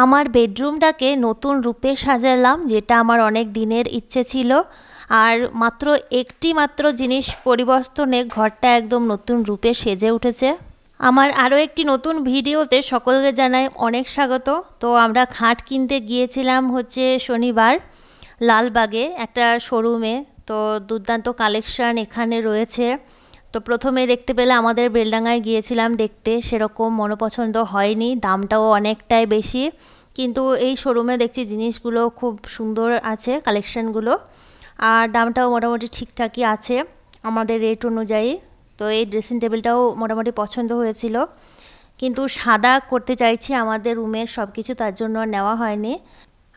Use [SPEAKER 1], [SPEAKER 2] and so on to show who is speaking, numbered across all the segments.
[SPEAKER 1] আমার বেডরুমটাকে নতুন রূপে সাজালাম, যেটা আমার অনেক দিনের ইচ্ছে ছিল। আর মাত্র একটি মাত্র জিনিস পরিবর্তনে ঘরটা একদম নতুন রূপে সেজে উঠেছে। আমার আরও একটি নতুন ভিডিওতে সকলকে জানাই অনেক স্বাগত। তো আমরা খাট কিনতে গিয়েছিলাম হচ্ছে শনিবার লালবাগে একটা শোরুমে। তো দুর্দান্ত কালেকশন এখানে রয়েছে। তো প্রথমে দেখতে পেলে আমাদের বেলডাঙায় গিয়েছিলাম দেখতে, সেরকম মনোপছন্দ হয়নি, দামটাও অনেকটাই বেশি। কিন্তু এই শোরুমে দেখছি জিনিসগুলো খুব সুন্দর আছে কালেকশনগুলো, আর দামটাও মোটামুটি ঠিকঠাকই আছে আমাদের রেট অনুযায়ী। তো এই ড্রেসিং টেবিলটাও মোটামুটি পছন্দ হয়েছিল, কিন্তু সাদা করতে চাইছি আমাদের রুমের সব কিছু, তার জন্য আর নেওয়া হয়নি।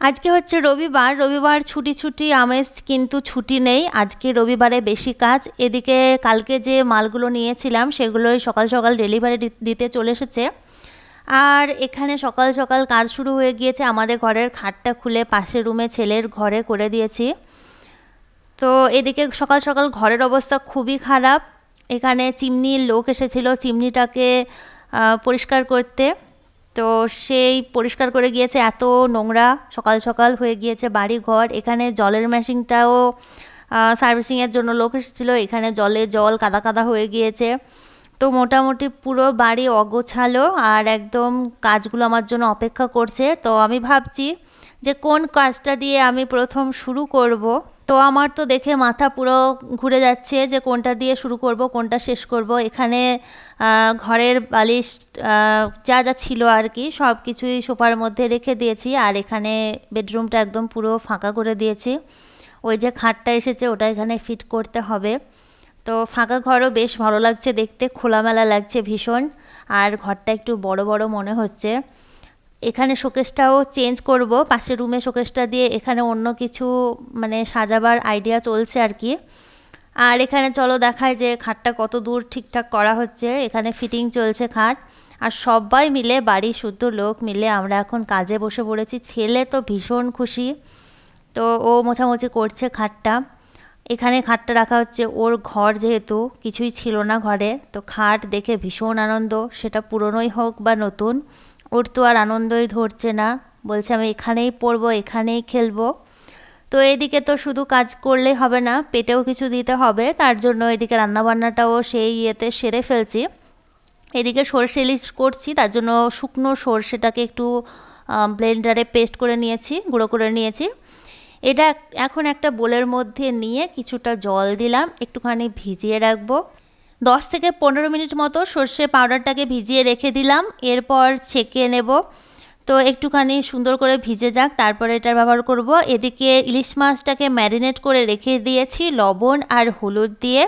[SPEAKER 1] আজকে হচ্ছে রবিবার, রবিবার ছুটি ছুটি আমেজ, কিন্তু ছুটি নেই, আজকে রবিবারে বেশি কাজ। এদিকে কালকে যে মালগুলো নিয়েছিলাম সেগুলোই সকাল সকাল ডেলিভারি দিতে চলে এসেছে। আর এখানে সকাল সকাল কাজ শুরু হয়ে গিয়েছে, আমাদের ঘরের খাটটা খুলে পাশের রুমে ছেলের ঘরে করে দিয়েছি। তো এদিকে সকাল সকাল ঘরের অবস্থা খুবই খারাপ। এখানে চিমনির লোক এসেছিল চিমনিটাকে পরিষ্কার করতে। তো সেই পরিষ্কার করে গিয়েছে, এত নোংরা সকাল সকাল হয়ে গিয়েছে বাড়ি ঘর। এখানে জলের মেশিনটাও সার্ভিসিংয়ের জন্য লোক এসেছিলো, এখানে জল কাদা কাদা হয়ে গিয়েছে। তো মোটামুটি পুরো বাড়ি অগোছালো, আর একদম কাজগুলো আমার জন্য অপেক্ষা করছে। তো আমি ভাবছি যে কোন কাজটা দিয়ে আমি প্রথম শুরু করব। তো আমার তো দেখে মাথা পুরো ঘুরে যাচ্ছে যে কোনটা দিয়ে শুরু করব কোনটা শেষ করব। এখানে ঘরের বালিশ যা যা ছিল আর কি সব কিছুই সোফার মধ্যে রেখে দিয়েছি, আর এখানে বেডরুমটা একদম পুরো ফাঁকা করে দিয়েছি। ওই যে খাটটা এসেছে ওটা এখানে ফিট করতে হবে। তো ফাঁকা ঘরও বেশ ভালো লাগছে দেখতে, খোলামেলা লাগছে ভীষণ। আর ঘরটা একটু বড় বড় মনে হচ্ছে। এখানে শোকেসটাও চেঞ্জ করব, পাশের রুমে শোকেসটা দিয়ে এখানে অন্য কিছু মানে সাজাবার আইডিয়া চলছে আর কি। আর এখানে চলো দেখায় যে খাটটা কত দূর ঠিকঠাক করা হচ্ছে, এখানে ফিটিং চলছে খাট। আর সবাই মিলে বাড়ির শুদ্ধ লোক মিলে আমরা এখন কাজে বসে পড়েছি। ছেলে তো ভীষণ খুশি, তো ও মোছামুছি করছে খাটটা। এখানে খাটটা রাখা হচ্ছে, ওর ঘর যেহেতু কিছুই ছিল না ঘরে, তো খাট দেখে ভীষণ আনন্দ, সেটা পুরনোই হোক বা নতুন, ওর তো আর আনন্দই ধরছে না। বলছে আমি এখানেই পড়বো এখানেই খেলবো। তো এদিকে তো শুধু কাজ করলেই হবে না, পেটেও কিছু দিতে হবে, তার জন্য এদিকে রান্নাবান্নাটাও সেই ইয়েতে সেরে ফেলছি। এদিকে সর্ষে ইলিশ করছি, তার জন্য শুকনো সর্ষেটাকে একটু ব্লেন্ডারে পেস্ট করে নিয়েছি, গুঁড়ো করে নিয়েছি। এটা এখন একটা বোলের মধ্যে নিয়ে কিছুটা জল দিলাম, একটুখানি ভিজিয়ে রাখবো। 10 থেকে 15 মিনিট মতো সর্ষে পাউডারটাকে ভিজিয়ে রেখে দিলাম, এরপর ছেঁকে নেব। তো একটুখানি সুন্দর করে ভিজে যাক, তারপরে এটার ব্যবহার করব। এদিকে ইলিশ মাছটাকে ম্যারিনেট করে রেখে দিয়েছি লবণ আর হলুদ দিয়ে।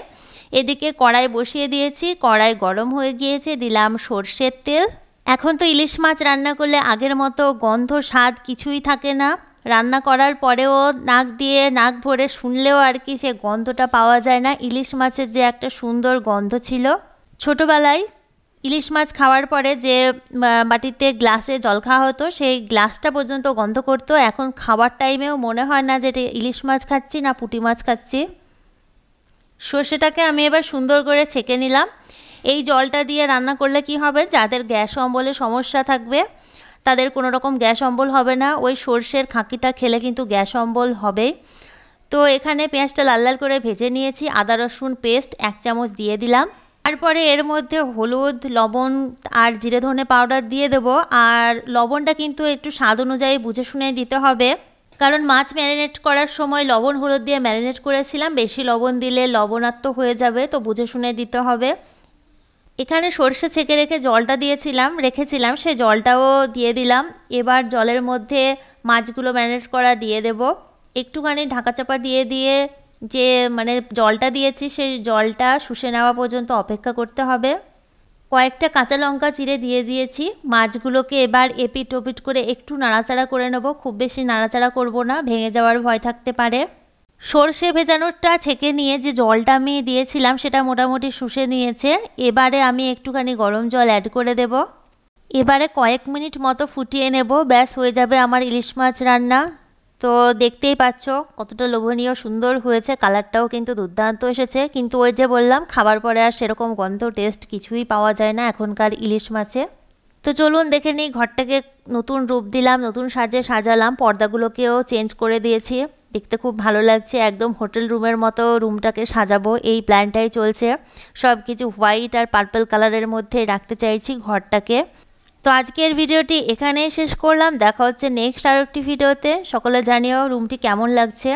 [SPEAKER 1] এদিকে কড়াই বসিয়ে দিয়েছি, কড়াই গরম হয়ে গিয়েছে, দিলাম সর্ষের তেল। এখন তো ইলিশ মাছ রান্না করলে আগের মতো গন্ধ স্বাদ কিছুই থাকে না। রান্না করার পরেও নাক দিয়ে নাক ভরে শুনলেও আর কি সে গন্ধটা পাওয়া যায় না, ইলিশ মাছের যে একটা সুন্দর গন্ধ ছিল। ছোটবেলায় ইলিশ মাছ খাওয়ার পরে যে বাটিতে গ্লাসে জল খাওয়া হতো সেই গ্লাসটা পর্যন্ত গন্ধ করতো, এখন খাওয়ার টাইমেও মনে হয় না যে এটা ইলিশ মাছ খাচ্ছি না পুঁটি মাছ খাচ্ছি। সর্ষেটাকে আমি এবার সুন্দর করে ছেঁকে নিলাম। এই জলটা দিয়ে রান্না করলে কি হবে, যাদের গ্যাস অম্বলের সমস্যা থাকবে তাদের কোনো রকম গ্যাস অম্বল হবে না, ওই সর্ষের খাঁকিটা খেলে কিন্তু গ্যাস অম্বল হবে। তো এখানে পেঁয়াজটা লাল লাল করে ভেজে নিয়েছি, আদা রসুন পেস্ট 1 চামচ দিয়ে দিলাম। তারপরে এর মধ্যে হলুদ লবণ আর জিরে ধনে পাউডার দিয়ে দেবো। আর লবণটা কিন্তু একটু স্বাদ অনুযায়ী বুঝে শুনে দিতে হবে, কারণ মাছ ম্যারিনেট করার সময় লবণ হলুদ দিয়ে ম্যারিনেট করেছিলাম, বেশি লবণ দিলে লবণাক্ত হয়ে যাবে, তো বুঝে শুনে দিতে হবে। এখানে সর্ষে ছেঁকে রেখে জলটা রেখেছিলাম সে জলটাও দিয়ে দিলাম। এবার জলের মধ্যে মাছগুলো ম্যারিনেট করা দিয়ে দেব। একটুখানি ঢাকা চাপা দিয়ে দিয়ে যে মানে জলটা দিয়েছি সেই জলটা শুষে নেওয়া পর্যন্ত অপেক্ষা করতে হবে। কয়েকটা কাঁচা লঙ্কা চিড়ে দিয়ে দিয়েছি। মাছগুলোকে এবার এপিট ওপিট করে একটু নাড়াচাড়া করে নেব, খুব বেশি নাড়াচাড়া করব না, ভেঙে যাওয়ার ভয় থাকতে পারে। সর্ষে ভেজানোটা ছেঁকে নিয়ে যে জলটা আমি দিয়েছিলাম সেটা মোটামুটি শুষে নিয়েছে। এবারে আমি একটুখানি গরম জল অ্যাড করে দেব। এবারে কয়েক মিনিট মতো ফুটিয়ে নেব, ব্যাস হয়ে যাবে আমার ইলিশ মাছ রান্না। তো দেখতেই পাচ্ছ কতটা লোভনীয় সুন্দর হয়েছে, কালারটাও কিন্তু দুর্দান্ত এসেছে, কিন্তু ওই যে বললাম খাবার পরে আর সেরকম গন্ধ টেস্ট কিছুই পাওয়া যায় না এখনকার ইলিশ মাছে। তো চলুন দেখে নিই ঘরটাকে নতুন রূপ দিলাম, নতুন সাজে সাজালাম, পর্দাগুলোকেও চেঞ্জ করে দিয়েছি। দেখতে খুব ভালো লাগছে, একদম হোটেল রুমের মতো রুমটাকে সাজাবো এই প্ল্যানটাই চলছে। সব কিছু হোয়াইট আর পার্পল কালারের মধ্যে রাখতে চাইছি ঘরটাকে। তো আজকের ভিডিওটি এখানেই শেষ করলাম, দেখা হচ্ছে নেক্সট আর একটি ভিডিওতে। সকলে জানিও রুমটি কেমন লাগছে।